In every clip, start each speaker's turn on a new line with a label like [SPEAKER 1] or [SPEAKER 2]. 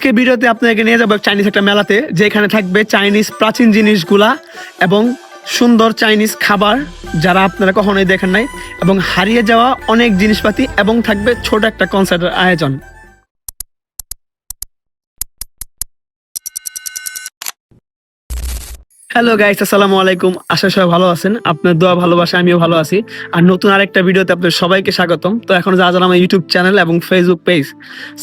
[SPEAKER 1] আজকে ভিডিওতে আপনাকে নিয়ে যাবো চাইনিজ একটা মেলাতে, যেখানে থাকবে চাইনিজ প্রাচীন জিনিসগুলা এবং সুন্দর চাইনিজ খাবার যারা আপনারা কখনোই দেখেন নাই, এবং হারিয়ে যাওয়া অনেক জিনিসপাতি, এবং থাকবে ছোট একটা কনসার্টের আয়োজন। হ্যালো গাইস, আসসালামু আলাইকুম। আশা সবাই ভালো আছেন। আপনার দোয়া ভালোবাসা আমিও ভালো আছি। আর নতুন আরেকটা ভিডিওতে আপনাদের সবাইকে স্বাগতম। তো এখন যারা যারা আমার ইউটিউব চ্যানেল এবং ফেসবুক পেজ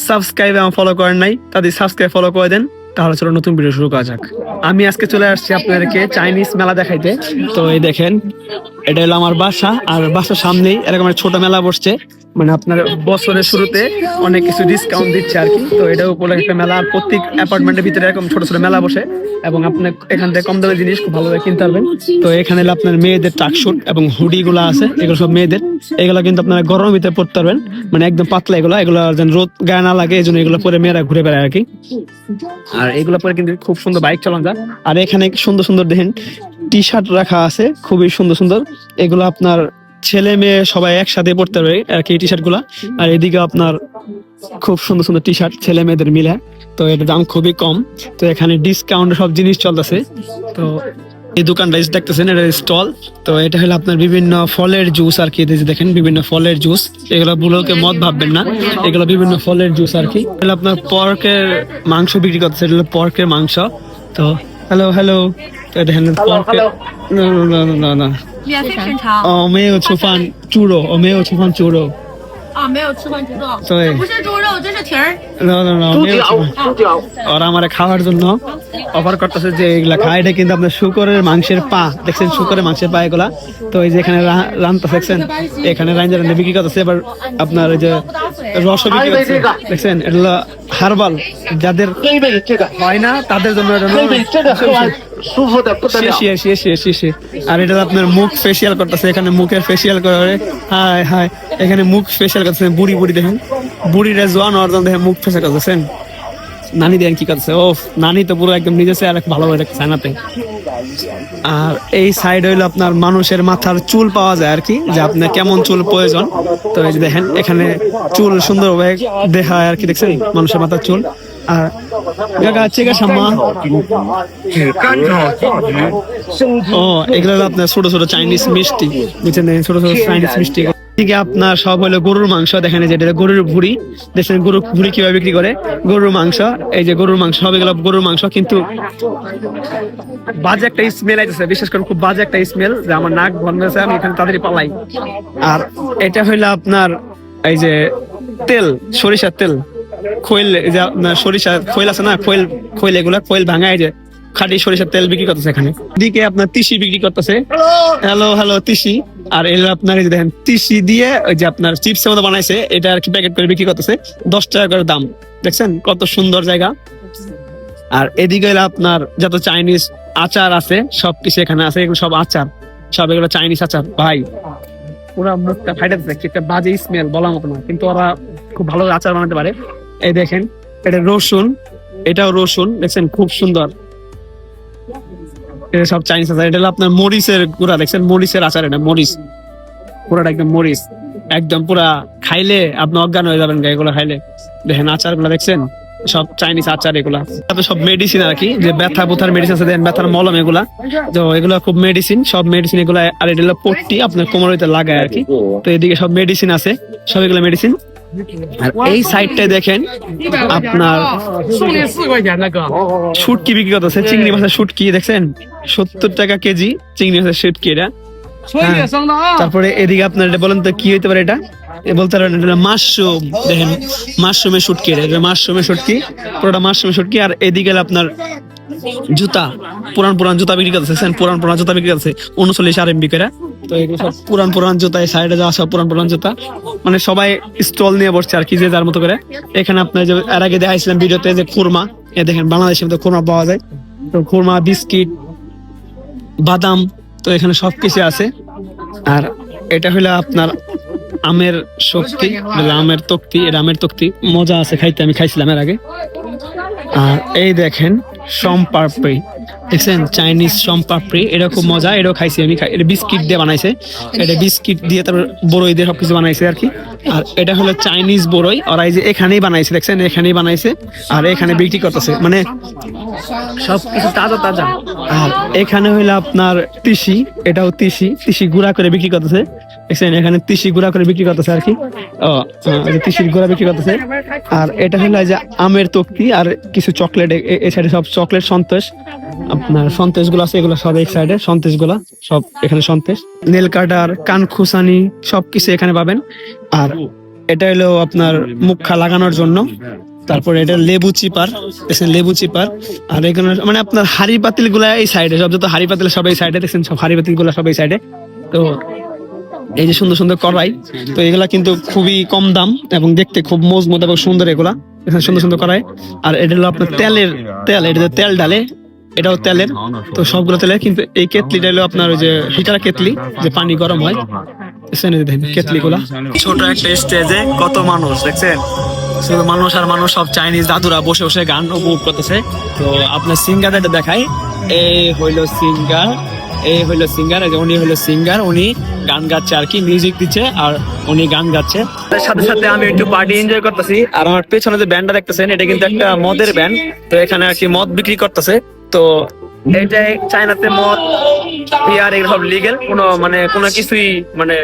[SPEAKER 1] সাবস্ক্রাইব এবং ফলো করেন নাই, তাদের সাবস্ক্রাইব ফলো করে দেন। তাহলে চলো নতুন ভিডিও শুরু করা যাক। আমি আজকে চলে আসছি আপনাদেরকে চাইনিজ মেলা দেখাইতে। তো এই দেখেন, এটা হলো আমার বাসা, আর বাসার সামনেই এরকম একটা ছোট মেলা বসছে। মানে আপনার বছরের শুরুতে অনেক কিছু ডিসকাউন্ট দিচ্ছে আর কি। তো এটা উপরে একটা মেলা, আর প্রত্যেক অ্যাপার্টমেন্টের ভিতরে এরকম ছোট ছোট মেলা বসে, এবং আপনার এখান থেকে কম দামের জিনিস খুব ভালোভাবে কিনতে পারবেন। তো এখানে আপনার মেয়েদের ট্রাকশুট এবং হুডি গুলো আছে, এগুলো সব মেয়েদের। এগুলো কিন্তু আপনারা গরমের ভিতরে পড়তে পারবেন, মানে একদম পাতলা। এগুলো যেন রোদ গায়ে না লাগে, এই জন্য এগুলো পরে মেয়েরা ঘুরে বেড়ায় আর কি। আর এগুলো পরে কিন্তু খুব সুন্দর বাইক চালানো যায়। আর এখানে সুন্দর সুন্দর দেখেন টি শার্ট রাখা আছে, খুবই সুন্দর সুন্দর। এগুলো আপনার ছেলে মেয়ে সবাই একসাথে পড়তে পারবে আর কি, টি শার্ট গুলা। আর এদিকে আপনার খুব সুন্দর সুন্দর টি শার্ট ছেলে মেয়েদের মিলে। তো এটার দাম খুবই কম। তো এখানে ডিসকাউন্ট সব জিনিস চলতেছে। তো এই দোকানটা দেখতেছেন, এটা স্টল। তো এটা হলো আপনার বিভিন্ন ফলের জুস আর কি। দেখেন বিভিন্ন ফলের জুস, এগুলো বুলোকে মদ ভাববেন না, এগুলো বিভিন্ন ফলের জুস আর কি। এটা আপনার পর্কের মাংস বিক্রি করতেছে, এটা হলো পর্কের মাংস। তো হ্যালো হ্যালো, তো এটা হলো পর্কের। না
[SPEAKER 2] 免费品尝。
[SPEAKER 1] 哦，没有吃饭猪肉，我没有吃饭猪肉。
[SPEAKER 2] 哦，没有吃饭猪肉。
[SPEAKER 1] 对
[SPEAKER 2] 这不是猪肉，这是蹄儿。
[SPEAKER 1] No, no, no,没有吃饭。ওরা আমার খাওয়ার জন্য অফার করতেছে যে এগুলা খায়। এটা কিন্তু আপনার শুকরের মাংসের পা, দেখছেন শুকরের মাংসের পা এগুলা। তো এই যে এখানে রান্তা দেখছেন, এখানে রান্না বিক্রি করতেছে। এবার আপনার ওই যে রস বিক্রি করতেছে, দেখছেন এটা হলো হার্বাল, যাদের হয় না তাদের জন্য। আর এটা আপনার মুখ ফেসিয়াল করতেছে, এখানে মুখের ফেসিয়াল করে। হাই হাই, এখানে মুখ ফেসিয়াল করতেছে বুড়ি বুড়ি, দেখেন বুড়িরা জোয়ান অর্জন দেখেন মুখ ফেসিয়াল করতেছেন। নানি দেখেন কি করতেছে, ও নানি তো পুরো একদম নিজে আর ভালো হয়ে রাখছে নাতে। আর এই সাইড হইলো আপনার মানুষের মাথার চুল পাওয়া যায় আর কি, যে আপনার কেমন চুল প্রয়োজন। তো এই যে দেখেন এখানে চুল সুন্দরভাবে দেখা হয় আর কি, দেখছেন মানুষের মাথার চুল। আর ও এগুলো আপনার ছোট ছোট চাইনিজ মিষ্টি, বুঝছেন, ছোট ছোট চাইনিজ মিষ্টি। এদিকে আপনার সব হলো গরুর মাংস, দেখেন যেটা গরুর ভুড়ি, দেখছেন গরুর ভুড়ি কিভাবে বিক্রি করে। গরুর মাংস, এই যে গরুর মাংস, সব এগুলো গরুর মাংস। কিন্তু বাজে একটা স্মেল আইতেছে, বিশেষ করে খুব বাজে একটা স্মেল, যে আমার নাক বন্ধেছে, আমি এখানে তাড়াতাড়ি পালাই। আর এটা হইলো আপনার এই যে তেল, সরিষার তেল, খৈল, যে আপনার সরিষা খৈল আছে না, খৈল এগুলা খৈল ভাঙায় যে খাঁটি সরিষার তেল বিক্রি করতেছে এখানে। এদিকে আপনার তিসি বিক্রি করতেছে, হ্যালো হ্যালো তিসি। আর এগুলো আপনার এই যে দেখেন তিসি দিয়ে ওই যে আপনার চিপসের মতো বানাইছে, এটা আর কি প্যাকেট করে বিক্রি করতেছে 10 টাকা করে দাম। দেখছেন কত সুন্দর জায়গা। আর এদিকে আপনার যত চাইনিজ আচার আছে সবকিছু এখানে আছে, এগুলো সব আচার, সব এগুলো চাইনিজ আচার। ভাই পুরা মুখটা ফাইটে যাচ্ছে, একটা বাজে স্মেল বলার মতো না, কিন্তু ওরা খুব ভালো আচার বানাতে পারে। এই দেখেন এটা রসুন, এটাও রসুন, দেখছেন খুব সুন্দর। এটা সব চাইনিজ আচার। এটা হলো আপনার মরিচের গুঁড়া, দেখছেন মরিচের আচার, এটা মরিচ পুরাটা একদম মরিচ, একদম পুরা খাইলে আপনি অজ্ঞান হয়ে যাবেন এগুলো খাইলে। দেখেন আচার গুলা দেখছেন, সব চাইনিজ আচার এগুলা। সব মেডিসিন আর কি, যে ব্যথা বুথার মেডিসিন আছে, দেন ব্যথার মলম এগুলা। তো এগুলো খুব মেডিসিন, সব মেডিসিন এগুলা। আর এটা হলো পট্টি, আপনার কোমর হইতে লাগায় আর কি। তো এদিকে সব মেডিসিন আছে, সব এগুলো মেডিসিন। আর এই সাইডটায় দেখেন আপনার শুটকি বিক্রি করতেছে, চিংড়ি মাছের শুটকি, দেখছেন 70 টাকা কেজি চিংড়ি মাছের শুটকি এটা। তারপরে এদিকে আপনার এটা বলেন তো কি হইতে পারে, এটা বলতে পারেন এটা মাশরুম, দেখেন মাশরুমের শুটকি, এটা মাশরুমের শুটকি, পুরোটা মাশরুমের শুটকি। আর এদিকে আপনার জুতা, পুরান জুতা বিক্রি করতেছে, পুরান জুতা বিক্রি করতেছে 39 RMB করে। তো এগুলো সব পুরান জুতা, এই সাইডে যাওয়া সব পুরান জুতা। মানে সবাই স্টল নিয়ে বসছে আর কি, যে যার মতো করে। এখানে আপনার যে এর আগে দেখাইছিলাম ভিডিওতে যে খুরমা, এ দেখেন বাংলাদেশের মধ্যে খুরমা পাওয়া যায়। তো খুরমা, বিস্কিট, বাদাম, তো এখানে সবকিছু আছে। আর এটা হলো আপনার আমের শক্তি, আমের তক্তি, এটা আমের তক্তি, মজা আছে খাইতে, আমি খাইছিলাম এর আগে। আর এই দেখেন সম্পাপড়ি, দেখছেন চাইনিজ সম্পাপড়ি, এটা খুব মজা, এটাও খাইছি আমি। এটা বিস্কিট দিয়ে বানাইছে, এটা বিস্কিট দিয়ে তারপর বড়ই দিয়ে সবকিছু বানাইছে আর কি। আর এটা হলো চাইনিজ বড়ই, ওরা এই যে এখানেই বানাইছে, দেখছেন এখানেই বানাইছে আর এখানে বিক্রি করতেছে, মানে সবকিছু তাজা তাজা। আর এখানে হইলো আপনার তিসি, এটাও তিসি, তিসি গুঁড়া করে বিক্রি করতেছে, দেখছেন এখানে তিসি গুঁড়া করে বিক্রি করতেছে আর কি। তিসির গুঁড়া বিক্রি করতেছে। আর এটা হলো এই যে আমের তক্তি আর কিছু চকলেট, এই সাইডে সব চকলেট সন্তেশ, আপনার সন্তেশ গুলো আছে, এগুলো সব এক সাইডে সন্তেশ গুলা সব এখানে সন্তেশ, নেল কাটার, কান খুসানি সবকিছু এখানে পাবেন। আর এটা হলো আপনার মুখা লাগানোর জন্য। তারপরে এটা লেবু চিপার, দেখছেন লেবু চিপার। আর এখানে মানে আপনার হাড়ি পাতিল গুলা এই সাইডে, সব যত হাড়ি পাতিল সব এই সাইডে, দেখছেন সব হাড়ি পাতিল গুলা সব এই সাইডে। তো এই যে সুন্দর সুন্দর কড়াই, তো এগুলা কিন্তু খুবই কম দাম এবং দেখতে খুব মজবুত এবং সুন্দর এগুলা, এখানে সুন্দর সুন্দর কড়াই। আর এটা হলো আপনার তেলের তেল, এটা তেল ডালে, এটাও তেলের। তো সবগুলো তেলের, কিন্তু এই কেতলিটা হলো আপনার ওই যে হিটার কেতলি, যে পানি গরম হয়, কেতলি গুলা। ছোট একটা স্টেজে কত মানুষ, দেখছেন শুধু মানুষ আর মানুষ, সব চাইনিজ দাদুরা বসে বসে গান উপভোগ করতেছে। তো আপনার সিঙ্গারটা দেখাই, এই হইলো সিঙ্গার, এই হইলো সিঙ্গার, উনি হইলো সিঙ্গার, উনি গান গাচ্ছে আর কি, মিউজিক দিচ্ছে আর উনি গান গাচ্ছে। তার সাথে সাথে আমি একটু পার্টি এনজয় করতেছি। আর আমার পেছনে যে ব্যান্ডটা দেখতেছেন, এটা কিন্তু একটা মদের ব্যান্ড। তো এখানে আর কি মদ বিক্রি করতেছে। তো এইটাই চায়নাতে মদ, বিয়ার এগুলো সব লিগেল, কোনো কিছুই মানে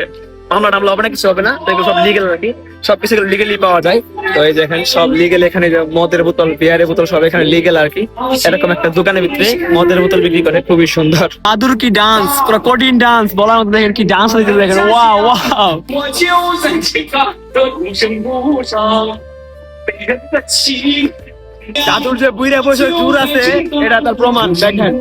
[SPEAKER 1] মামলা টামলা হবে না, কিছু হবে না। তো এগুলো সব লিগেল আর কি, সবকিছু লিগেলি পাওয়া যায়। তো এই যে এখানে সব লিগেল, এখানে যে মদের বোতল, বিয়ারের বোতল সব এখানে লিগেল আর কি। এরকম একটা দোকানের ভিতরে মদের বোতল বিক্রি করে, খুবই সুন্দর। দাদুর কি ডান্স, পুরো কঠিন ডান্স বলার মতো, দেখেন কি ডান্স হইতে, দেখেন ওয়াও ওয়াও। দাদুর যে বুইরা বয়সে চুর আছে, এটা তার প্রমাণ। দেখেন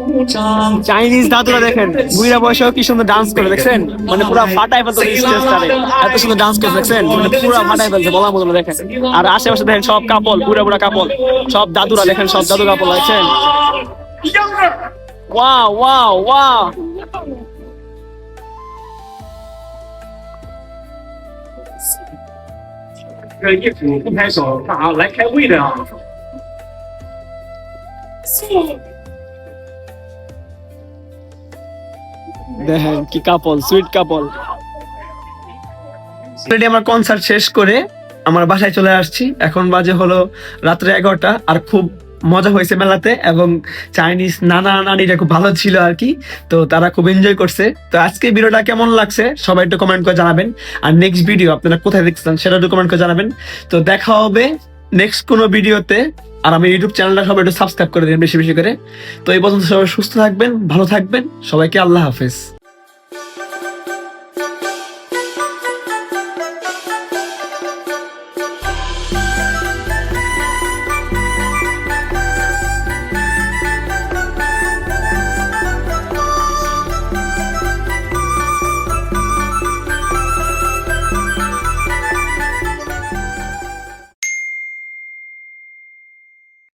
[SPEAKER 1] চাইনিজ দাদুরা, দেখেন বুইরা বয়সেও কি সুন্দর ডান্স করে, দেখছেন মানে পুরো ফাটাই ফেলছে স্টেজটারে, এত সুন্দর ডান্স করে, দেখছেন মানে পুরো ফাটাই ফেলছে বলার মতো না। দেখেন আর আশেপাশে দেখেন সব কাপল, বুড়া বুড়া কাপল, সব দাদুরা, দেখেন সব দাদু কাপল, দেখছেন ওয়াও ওয়াও ওয়াও।
[SPEAKER 3] 这个业主不拍手，干啥？来开会的啊！
[SPEAKER 1] দেখেন কি কাপল, সুইট কাপল। অলরেডি আমার কনসার্ট শেষ করে আমার বাসায় চলে আসছি, এখন বাজে হলো রাত্রে 11টা। আর খুব মজা হয়েছে মেলাতে, এবং চাইনিজ নানা নানিরা খুব ভালো ছিল আর কি। তো তারা খুব এনজয় করছে। তো আজকে ভিডিওটা কেমন লাগছে সবাই একটু কমেন্ট করে জানাবেন। আর নেক্সট ভিডিও আপনারা কোথায় দেখছেন সেটা একটু কমেন্ট করে জানাবেন। তো দেখা হবে নেক্সট কোনো ভিডিওতে। আর আমি ইউটিউব চ্যানেলটা সবাই একটু সাবস্ক্রাইব করে দিন বেশি বেশি করে। তো এই পর্যন্ত সবাই সুস্থ থাকবেন, ভালো থাকবেন, সবাইকে আল্লাহ হাফেজ।